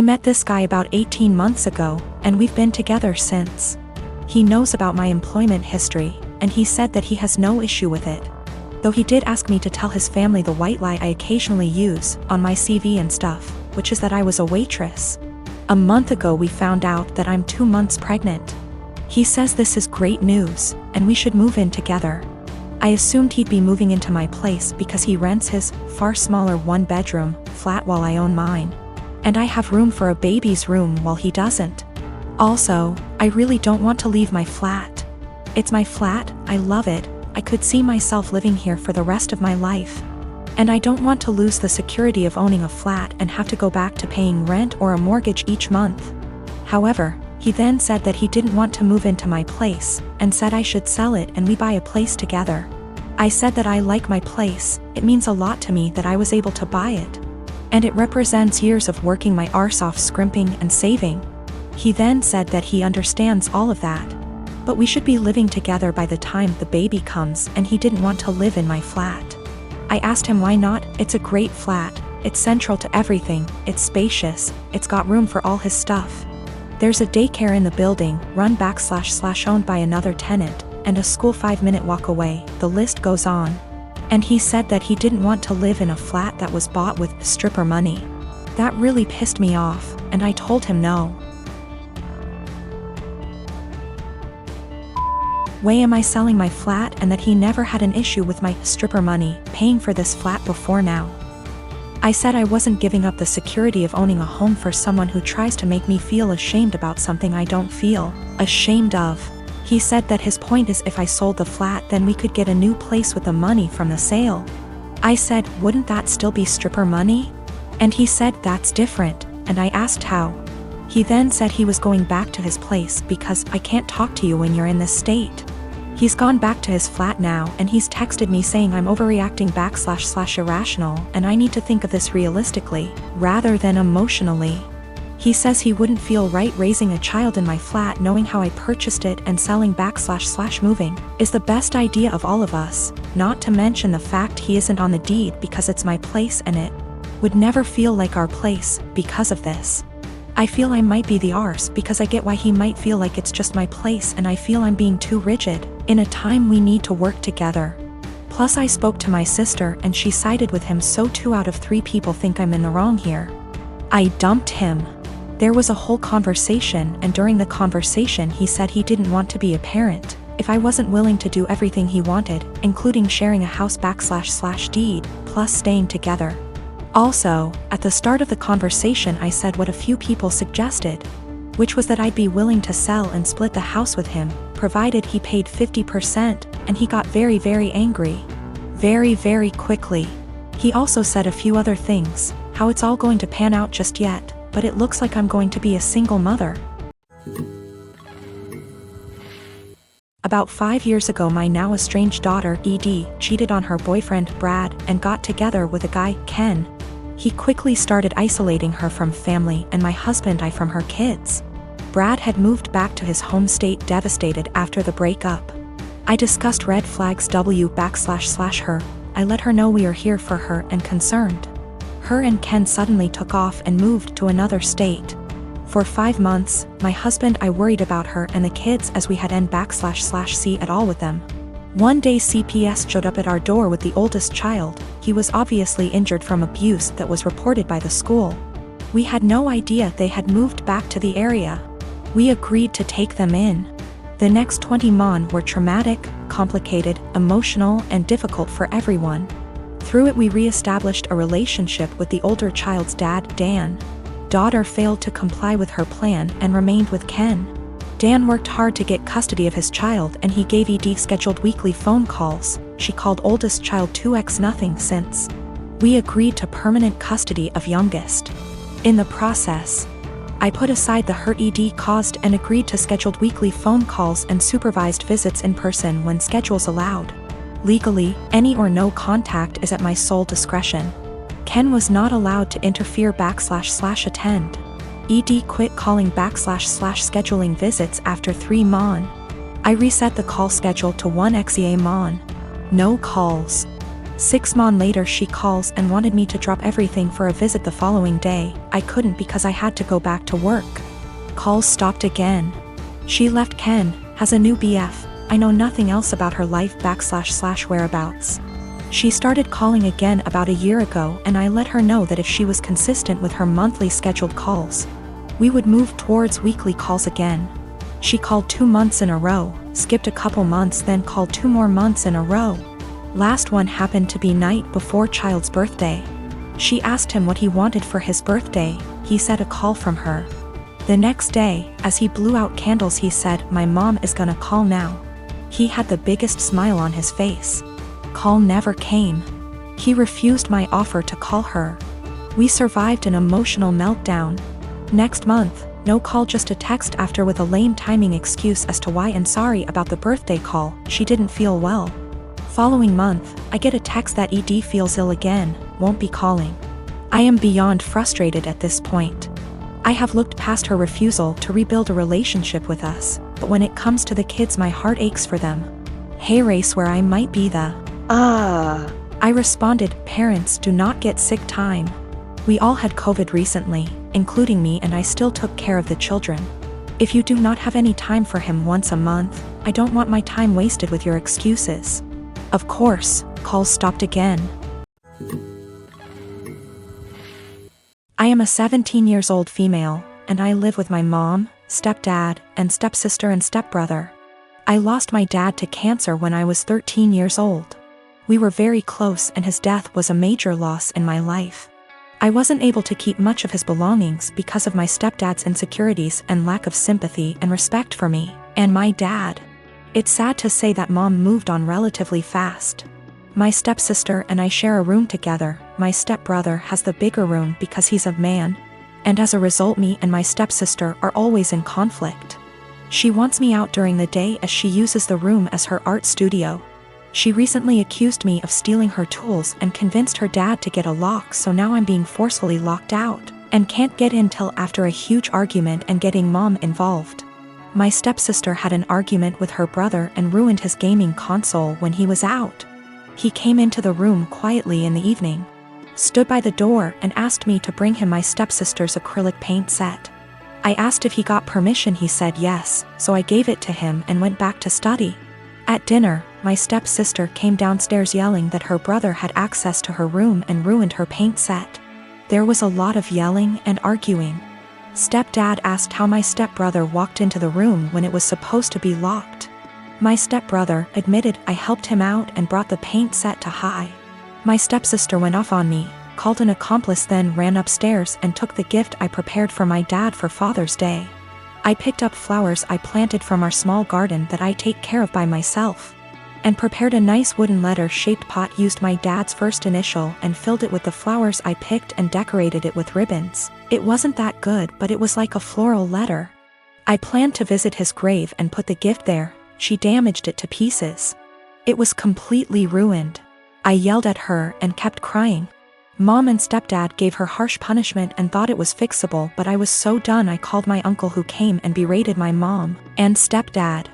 I met this guy about 18 months ago, and we've been together since. He knows about my employment history, and he said that he has no issue with it. Though he did ask me to tell his family the white lie I occasionally use on my CV and stuff, which is that I was a waitress. A month ago we found out that I'm 2 months pregnant. He says this is great news, and we should move in together. I assumed he'd be moving into my place because he rents his far smaller 1-bedroom flat while I own mine. And I have room for a baby's room while he doesn't. Also, I really don't want to leave my flat. It's my flat, I love it, I could see myself living here for the rest of my life. And I don't want to lose the security of owning a flat and have to go back to paying rent or a mortgage each month. However, he then said that he didn't want to move into my place, and said I should sell it and we buy a place together. I said that I like my place, it means a lot to me that I was able to buy it. And it represents years of working my arse off scrimping and saving. He then said that he understands all of that. But we should be living together by the time the baby comes, and he didn't want to live in my flat. I asked him why not. It's a great flat, it's central to everything, it's spacious, it's got room for all his stuff. There's a daycare in the building, run//owned by another tenant, and a school 5-minute walk away, the list goes on. And he said that he didn't want to live in a flat that was bought with stripper money. That really pissed me off, and I told him no. Why am I selling my flat, and that he never had an issue with my stripper money paying for this flat before now? I said I wasn't giving up the security of owning a home for someone who tries to make me feel ashamed about something I don't feel ashamed of. He said that his point is if I sold the flat then we could get a new place with the money from the sale. I said, wouldn't that still be stripper money? And he said that's different, and I asked how. He then said he was going back to his place because I can't talk to you when you're in this state. He's gone back to his flat now, and he's texted me saying I'm overreacting / irrational, and I need to think of this realistically, rather than emotionally. He says he wouldn't feel right raising a child in my flat knowing how I purchased it, and selling back / moving is the best idea of all of us, not to mention the fact he isn't on the deed because it's my place and it would never feel like our place because of this. I feel I might be the arse because I get why he might feel like it's just my place, and I feel I'm being too rigid in a time we need to work together. Plus I spoke to my sister and she sided with him, so 2 out of 3 people think I'm in the wrong here. I dumped him. There was a whole conversation, and during the conversation he said he didn't want to be a parent if I wasn't willing to do everything he wanted, including sharing a house back / deed, plus staying together. Also, at the start of the conversation I said what a few people suggested, which was that I'd be willing to sell and split the house with him, provided he paid 50%, and he got very, very angry. Very, very quickly. He also said a few other things, how it's all going to pan out just yet, but it looks like I'm going to be a single mother. About 5 years ago my now estranged daughter, Edie, cheated on her boyfriend, Brad, and got together with a guy, Ken. He quickly started isolating her from family and my husband and I from her kids. Brad had moved back to his home state devastated after the breakup. I discussed red flags / her. I let her know we are here for her and concerned. Her and Ken suddenly took off and moved to another state. For 5 months, my husband and I worried about her and the kids as we had end back / see at all with them. One day CPS showed up at our door with the oldest child. He was obviously injured from abuse that was reported by the school. We had no idea they had moved back to the area. We agreed to take them in. The next 20 months were traumatic, complicated, emotional, and difficult for everyone. Through it we re-established a relationship with the older child's dad, Dan. Daughter failed to comply with her plan and remained with Ken. Dan worked hard to get custody of his child, and he gave Edie scheduled weekly phone calls. She called oldest child 2x nothing since. We agreed to permanent custody of youngest. In the process, I put aside the hurt Edie caused and agreed to scheduled weekly phone calls and supervised visits in person when schedules allowed. Legally, any or no contact is at my sole discretion. Ken was not allowed to interfere back / attend. Edie quit calling back / scheduling visits after 3 months. I reset the call schedule to 1 XEA mon. No calls. 6 months later she calls and wanted me to drop everything for a visit the following day. I couldn't because I had to go back to work. Calls stopped again. She left Ken, has a new BF. I know nothing else about her life / whereabouts. She started calling again about a year ago and I let her know that if she was consistent with her monthly scheduled calls, we would move towards weekly calls again. She called 2 months in a row, skipped a couple months, then called 2 more months in a row. Last one happened to be night before child's birthday. She asked him what he wanted for his birthday. He said a call from her. The next day, as he blew out candles, he said, "My mom is gonna call now." He had the biggest smile on his face. Call never came. He refused my offer to call her. We survived an emotional meltdown. Next month, no call, just a text after with a lame timing excuse as to why and sorry about the birthday call, she didn't feel well. Following month, I get a text that ED feels ill again, won't be calling. I am beyond frustrated at this point. I have looked past her refusal to rebuild a relationship with us, but when it comes to the kids my heart aches for them. Hey race where I might be the I responded, "Parents do not get sick time. We all had COVID recently, including me, and I still took care of the children. If you do not have any time for him once a month, I don't want my time wasted with your excuses." Of course, calls stopped again. I am a 17 years old female, and I live with my mom, stepdad, and stepsister and stepbrother. I lost my dad to cancer when I was 13 years old. We were very close and his death was a major loss in my life. I wasn't able to keep much of his belongings because of my stepdad's insecurities and lack of sympathy and respect for me, and my dad. It's sad to say that mom moved on relatively fast. My stepsister and I share a room together. My stepbrother has the bigger room because he's a man, and as a result me and my stepsister are always in conflict. She wants me out during the day as she uses the room as her art studio. She recently accused me of stealing her tools and convinced her dad to get a lock, so now I'm being forcefully locked out and can't get in till after a huge argument and getting mom involved. My stepsister had an argument with her brother and ruined his gaming console when he was out. He came into the room quietly in the evening, stood by the door and asked me to bring him my stepsister's acrylic paint set. I asked if he got permission. He said yes, so I gave it to him and went back to study. At dinner, my stepsister came downstairs yelling that her brother had access to her room and ruined her paint set. There was a lot of yelling and arguing. Stepdad asked how my stepbrother walked into the room when it was supposed to be locked. My stepbrother admitted I helped him out and brought the paint set to high. My stepsister went off on me, called an accomplice, then ran upstairs and took the gift I prepared for my dad for Father's Day. I picked up flowers I planted from our small garden that I take care of by myself, and prepared a nice wooden letter-shaped pot, used my dad's first initial and filled it with the flowers I picked and decorated it with ribbons. It wasn't that good, but it was like a floral letter. I planned to visit his grave and put the gift there. She damaged it to pieces. It was completely ruined. I yelled at her and kept crying. Mom and stepdad gave her harsh punishment and thought it was fixable, but I was so done I called my uncle, who came and berated my mom and stepdad.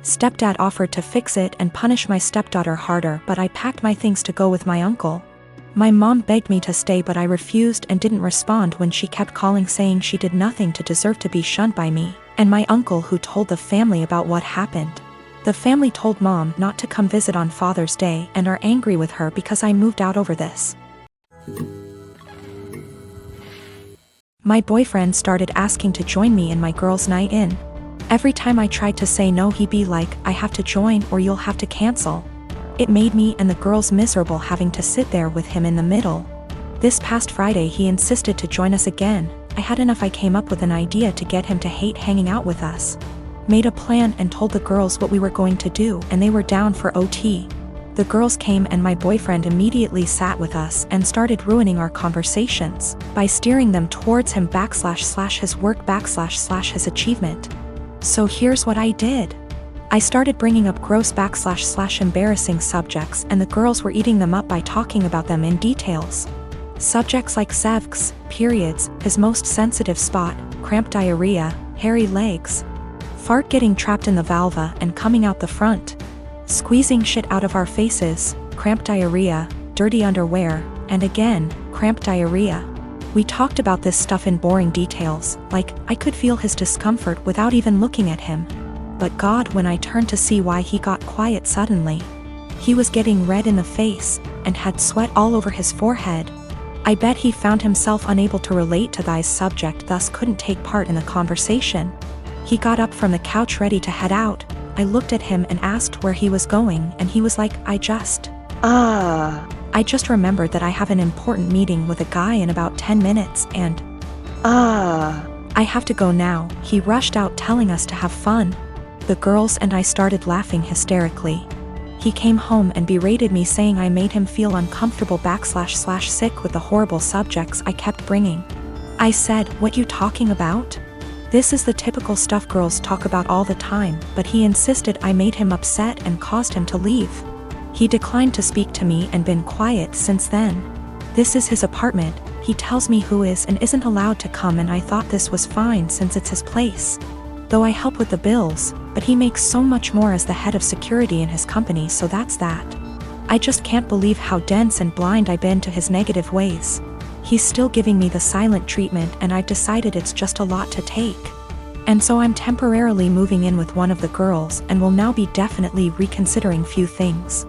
Stepdad offered to fix it and punish my stepdaughter harder, but I packed my things to go with my uncle. My mom begged me to stay, but I refused and didn't respond when she kept calling saying she did nothing to deserve to be shunned by me and my uncle, who told the family about what happened. The family told mom not to come visit on Father's Day and are angry with her because I moved out over this. My boyfriend started asking to join me in my girls' night in. Every time I tried to say no, he'd be like, "I have to join or you'll have to cancel." It made me and the girls miserable having to sit there with him in the middle. This past Friday he insisted to join us again. I had enough. I came up with an idea to get him to hate hanging out with us. Made a plan and told the girls what we were going to do, and they were down for OT. The girls came and my boyfriend immediately sat with us and started ruining our conversations by steering them towards him / his work / his achievement. So here's what I did. I started bringing up gross / embarrassing subjects, and the girls were eating them up by talking about them in details. Subjects like sex, periods, his most sensitive spot, cramp diarrhea, hairy legs, fart getting trapped in the vulva and coming out the front, squeezing shit out of our faces, cramp diarrhea, dirty underwear, and again, cramp diarrhea. We talked about this stuff in boring details, like, I could feel his discomfort without even looking at him. But God, when I turned to see why he got quiet suddenly. He was getting red in the face, and had sweat all over his forehead. I bet he found himself unable to relate to thy's subject, thus couldn't take part in the conversation. He got up from the couch ready to head out. I looked at him and asked where he was going, and he was like, I just remembered that I have an important meeting with a guy in about 10 minutes and I have to go now. He rushed out telling us to have fun. The girls and I started laughing hysterically. He came home and berated me, saying I made him feel uncomfortable / sick with the horrible subjects I kept bringing. I said, what you talking about? This is the typical stuff girls talk about all the time, but he insisted I made him upset and caused him to leave. He declined to speak to me and been quiet since then. This is his apartment. He tells me who is and isn't allowed to come, and I thought this was fine since it's his place. Though I help with the bills, but he makes so much more as the head of security in his company, so that's that. I just can't believe how dense and blind I've been to his negative ways. He's still giving me the silent treatment, and I've decided it's just a lot to take. And so I'm temporarily moving in with one of the girls and will now be definitely reconsidering few things.